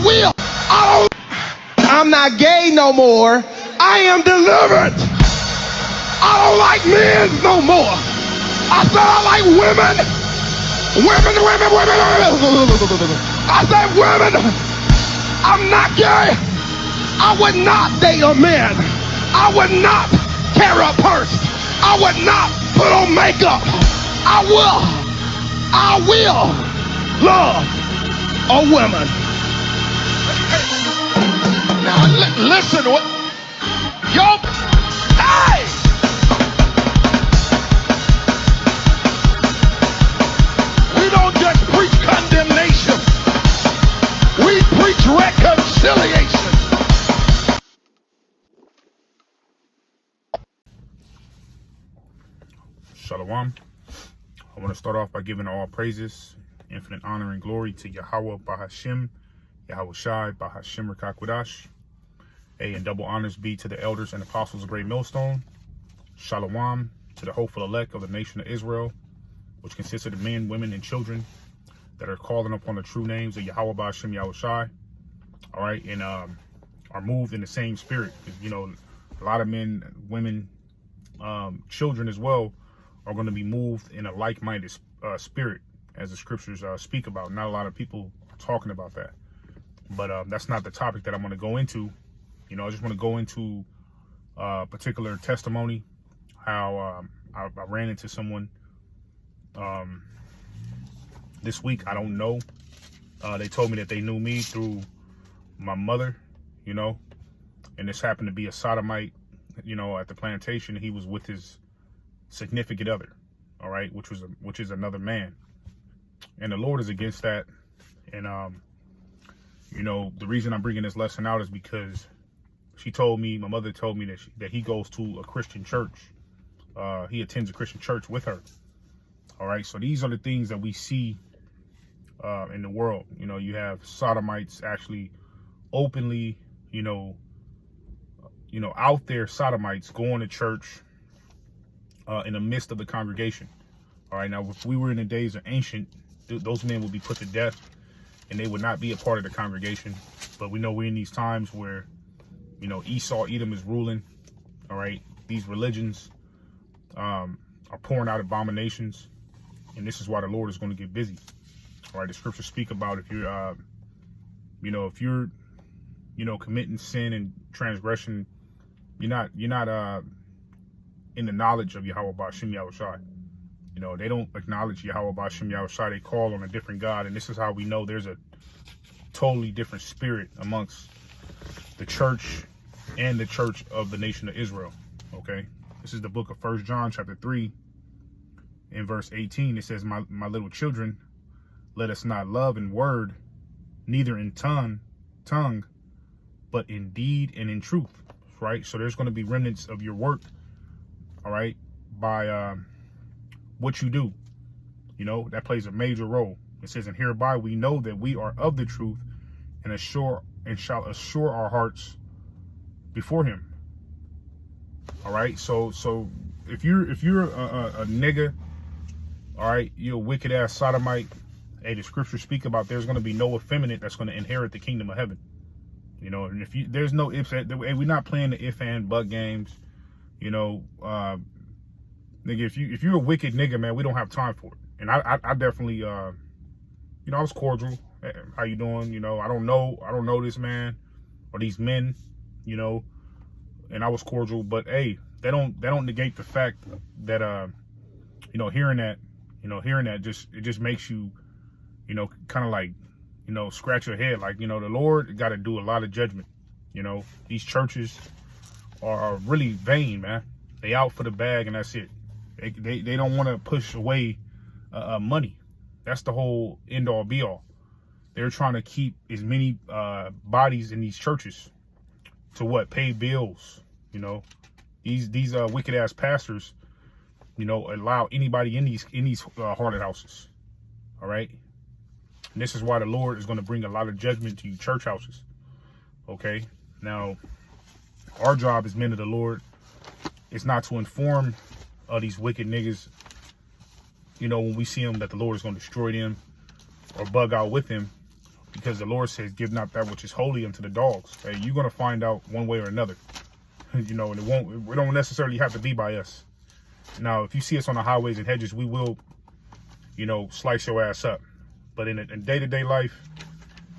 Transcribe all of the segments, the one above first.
will. I'm not gay no more. I am delivered. I don't like men no more. I said I like women. Women. I said women. I'm not gay. I would not date a man. I would not carry a purse. I would not put on makeup. I will love a woman. Now listen, yo, hey! We don't just preach condemnation. We preach reconciliation. Shalom. I want to start off by giving all praises, infinite honor and glory to Yahweh Bahashim, Yahweh Shai Bahashim Rakakwadash. And double honors be to the elders and apostles of Great Millstone. Shalom to the hopeful elect of the nation of Israel, which consists of the men, women, and children that are calling upon the true names of Yahweh Bahashim, Yahweh Shai. All right, and are moved in the same spirit. You know, a lot of men, women, children as well are going to be moved in a like-minded spirit, as the scriptures speak about. Not a lot of people talking about that, but that's not the topic that I'm going to go into. You know, I just want to go into a particular testimony, how I ran into someone this week. I don't know. They told me that they knew me through my mother, you know, and this happened to be a sodomite, you know, at the plantation. He was with his significant other, all right, which is another man, and the Lord is against that. And you know, the reason I'm bringing this lesson out is because she told me, my mother told me that he goes to a Christian church. He attends a Christian church with her. All right, so these are the things that we see in the world. You know, you have sodomites actually openly, you know, out there, sodomites going to church in the midst of the congregation. All right, now if we were in the days of ancient, those men would be put to death and they would not be a part of the congregation. But we know we're in these times where, you know, Esau, Edom is ruling. All right, these religions are pouring out abominations, and this is why the Lord is going to get busy. All right, the scriptures speak about if you're, if you're, committing sin and transgression, you're not in the knowledge of Yahweh Ba'ashim Yahweh Shai. You know, they don't acknowledge Yahweh Ba'ashim Yahweh Shai. They call on a different God, and this is how we know there's a totally different spirit amongst the church and the church of the nation of Israel. Okay, this is the book of 1 John chapter 3 in verse 18. It says, my little children, let us not love in word, neither in tongue, but in deed and in truth. Right, so there's going to be remnants of your work, all right, by what you do. You know, that plays a major role. It says, and hereby we know that we are of the truth, and shall assure our hearts before him. All right, so if you're a nigga, all right, you're a wicked ass sodomite. Hey, the scriptures speak about there's going to be no effeminate that's going to inherit the kingdom of heaven. You know, and if there's no ifs, we're not playing the if and but games. You know, nigga, if you're a wicked nigga, man, we don't have time for it. And I definitely, I was cordial. Hey, how you doing? You know, I don't know this man or these men. You know, and I was cordial, but hey, they don't negate the fact that hearing that just makes you, kind of like, scratch your head. Like, the Lord got to do a lot of judgment. These churches are really vain, man. They out for the bag and that's it. They don't want to push away money. That's the whole end all be all. They're trying to keep as many bodies in these churches to pay bills. These wicked ass pastors, allow anybody in these haunted houses. All right. And this is why the Lord is going to bring a lot of judgment to you church houses. Okay. Now, our job as men of the Lord is not to inform these wicked niggas, when we see them, that the Lord is going to destroy them or bug out with them. because the Lord says, give not that which is holy unto the dogs. Hey, you're going to find out one way or another, you know, and it don't necessarily have to be by us. Now, if you see us on the highways and hedges, we will, you know, slice your ass up. But in day-to-day life,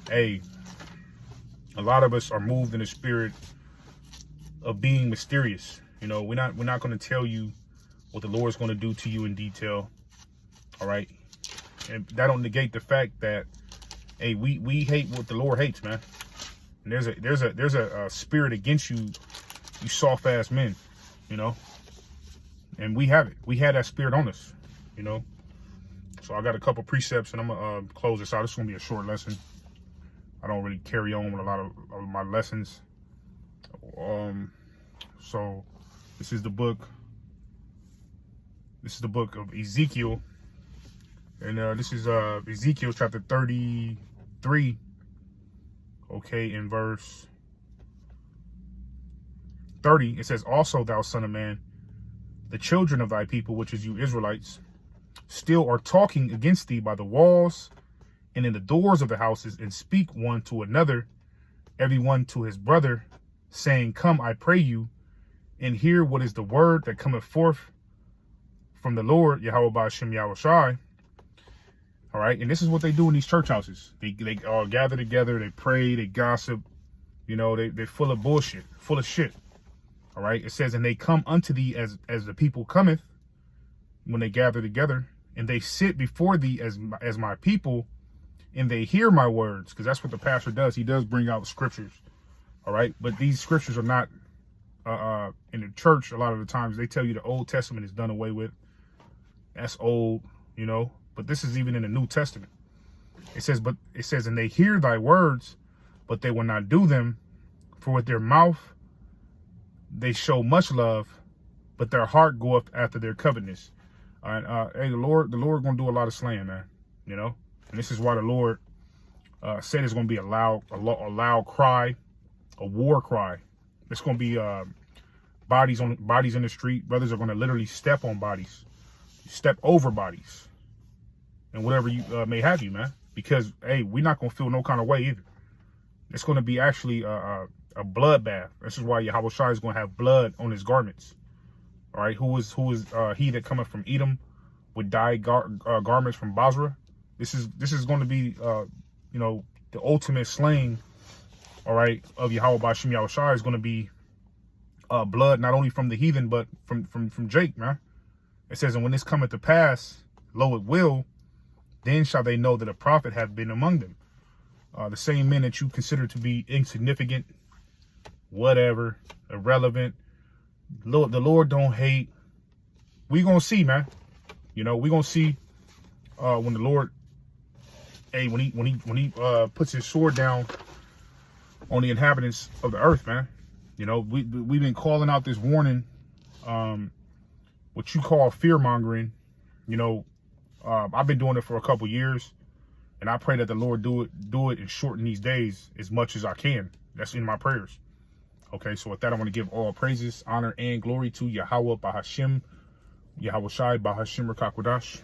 hey, a lot of us are moved in the spirit of being mysterious. You know, we're not going to tell you what the Lord's going to do to you in detail. All right. And that don't negate the fact that, hey, we hate what the Lord hates, man. And there's a spirit against you, you soft ass men, you know. And we have it. We had that spirit on us, you know. So I got a couple precepts, and I'm gonna close this out. This is gonna be a short lesson. I don't really carry on with a lot of my lessons. So this is the book. This is the book of Ezekiel, and this is Ezekiel chapter 33. Okay, in verse 30, it says, "Also, thou son of man, the children of thy people, which is you Israelites, still are talking against thee by the walls and in the doors of the houses, and speak one to another, every one to his brother, saying, Come, I pray you, and hear what is the word that cometh forth from the Lord, Yahweh Ba'ashem Yahushai." All right, and this is what they do in these church houses. They all gather together, they pray, they gossip, you know, they're full of bullshit, full of shit. All right, it says, "And they come unto thee as the people cometh," when they gather together, "and they sit before thee as my people, and they hear my words," because that's what the pastor does. He does bring out scriptures. All right, but these scriptures are not in the church. A lot of the times they tell you the Old Testament is done away with. That's old, you know. But this is even in the New Testament. It says, "And they hear thy words, but they will not do them. For with their mouth they show much love, but their heart goeth after their covetousness." All right, hey, the Lord gonna do a lot of slaying, man. You know, and this is why the Lord said it's gonna be a loud cry, a war cry. It's gonna be bodies in the street. Brothers are gonna literally step on bodies, step over bodies, and whatever you may have you, man. Because hey, we're not gonna feel no kind of way either. It's gonna be actually a bloodbath. This is why Yahweh Shai is gonna have blood on his garments. All right, who is he that cometh from Edom with dyed garments from Basra? This is going to be you know, the ultimate slaying. All right, of Yahweh Ba'ashem Yahushai is going to be blood not only from the heathen but from Jake, man. It says, "And when this cometh to pass, lo, it will, then shall they know that a prophet hath been among them." The same men that you consider to be insignificant, whatever, irrelevant, the Lord don't hate. We gonna see, man. You know, we gonna see when the Lord, hey, when he puts his sword down on the inhabitants of the earth, man. You know, we've been calling out this warning, what you call fear mongering. You know, I've been doing it for a couple years, and I pray that the Lord do it and shorten these days as much as I can. That's in my prayers. Okay, so with that, I want to give all praises, honor, and glory to Yahweh Ba'ashem, Yahweh Shai Ba'ashem Rakakwadash.